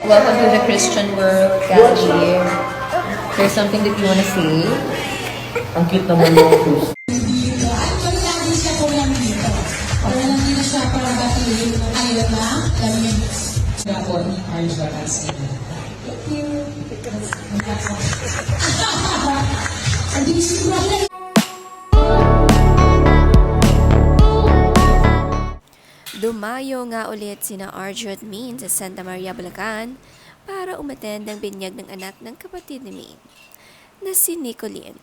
Welcome to the Christian world, Gabby. There's something that you want to say? Ang cute naman ng cruise. Lagi siya po lang dito. Para lang dito siya para batiin. Ayaw na, lamig. Gapon, ayos ba kasi? Thank you. Ang bilis ko lang. Dumayo nga ulit sina Arjo at Min sa Santa Maria, Bulacan para umattend ng binyag ng anak ng kapatid ni Min, na si Nicolene.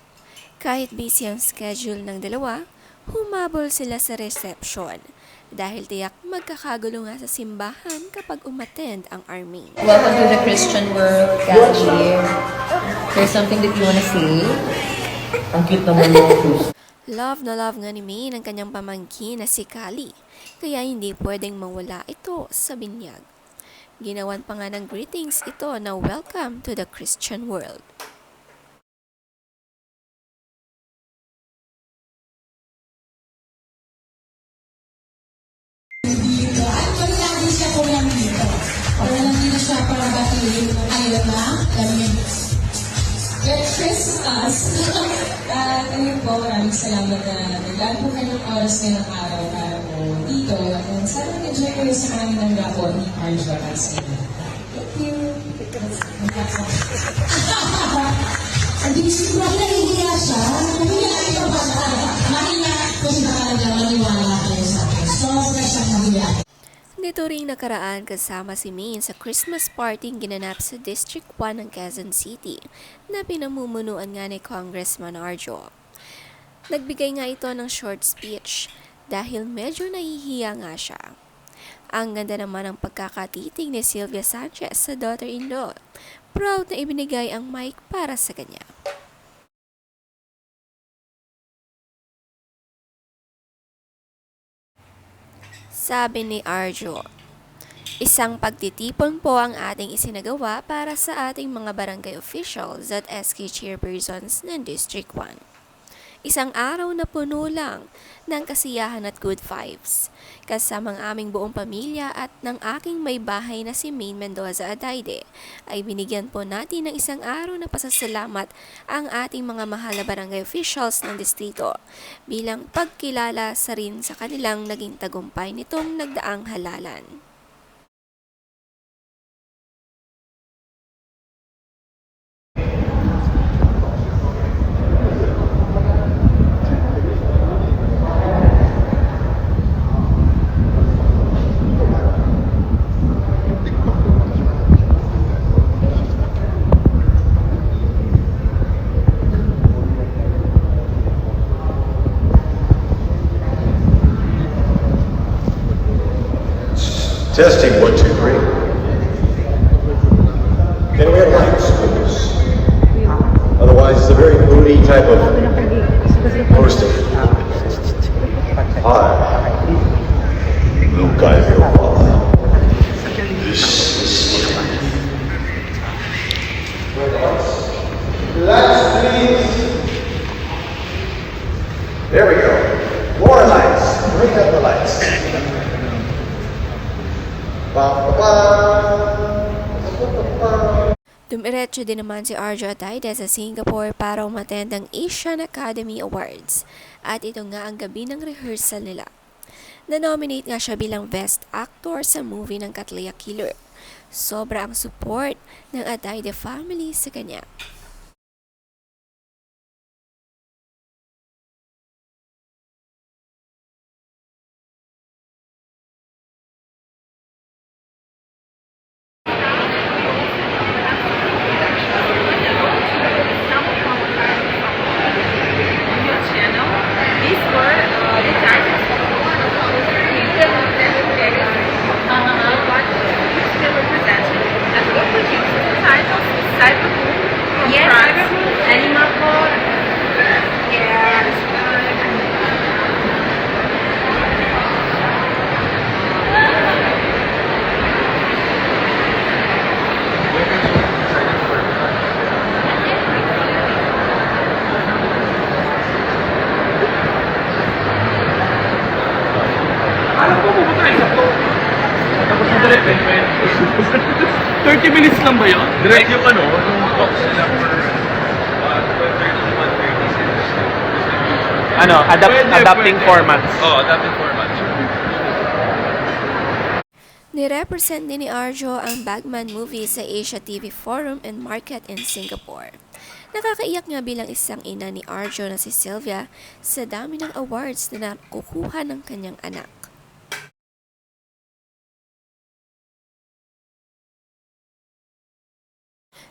Kahit busy ang schedule ng dalawa, humabol sila sa reception dahil tiyak magkakagulo nga sa simbahan kapag umattend ang Armin. Welcome to the Christian world, Gabby. There's something that you want to say? Ang cute naman ng cruise. Love na love nga ni Min ang kanyang pamangkin na si Kali, kaya hindi pwedeng mawala ito sa binyag. Ginawan pa nga ng greetings ito na welcome to the Christian world. Lagi siya po lang dito. Para lang dito siya para batiin. Ayaw na, lamig. Merry Christmas! Ayun po, maraming salamat na naglaan po kayo ng oras ngayong araw para po dito. And sana nag-enjoy kayo sa kami ng gapon ni Arjo kasi. Thank you. Ang bilis ko lang nahihiya siya. Nahihiya kayo ba siya? Mahihiya kung talaga maniwala kayo sa akin. Sobra siyang nahihiya. Nito ring nakaraan kasama si Min sa Christmas party ginanap sa District 1 ng Quezon City na pinamumunuan nga ni Congressman Arjo. Nagbigay nga ito ng short speech dahil medyo nahihiya nga siya. Ang ganda naman ng pagkakatitig ni Sylvia Sanchez sa daughter-in-law. Proud na ibinigay ang mic para sa kanya. Sabi ni Arjo, isang pagtitipon po ang ating isinagawa para sa ating mga barangay officials at SK chairpersons ng District 1. Isang araw na puno lang ng kasiyahan at good vibes. Kasama ang aming buong pamilya at ng aking may bahay na si Maine Mendoza Adaide, ay binigyan po natin ng isang araw na pasasalamat ang ating mga mahal na barangay officials ng distrito bilang pagkilala sa rin sa kanilang naging tagumpay nitong nagdaang halalan. Testing, 1, 2, 3. Can we have lights, please? Otherwise, it's a very moody type of posting. Hi, Luca is your father. This is Relax, please. There we go. More lights. Bring up the lights. Dumiretso din naman si Arjo Adaide sa Singapore para umattend ang Asian Academy Awards at ito nga ang gabi ng rehearsal nila. Na-nominate nga siya bilang Best Actor sa movie ng Katleya Killer. Sobra ang support ng Adaide family sa kanya. Cyberpunk minutes lang ba yun? Direct yung ano, yung box nila for 130 Ano, adapting formats. Oh, adapting formats. Nirepresent din ni Arjo ang Bagman movie sa Asia TV Forum and Market in Singapore. Nakakaiyak nga bilang isang ina ni Arjo na si Sylvia sa dami ng awards na nakukuha ng kanyang anak.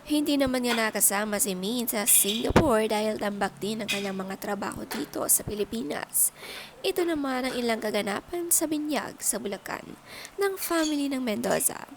Hindi naman niya nakasama si Min sa Singapore dahil tambak din ang kanyang mga trabaho dito sa Pilipinas. Ito naman ang ilang kaganapan sa binyag sa Bulacan ng family ng Mendoza.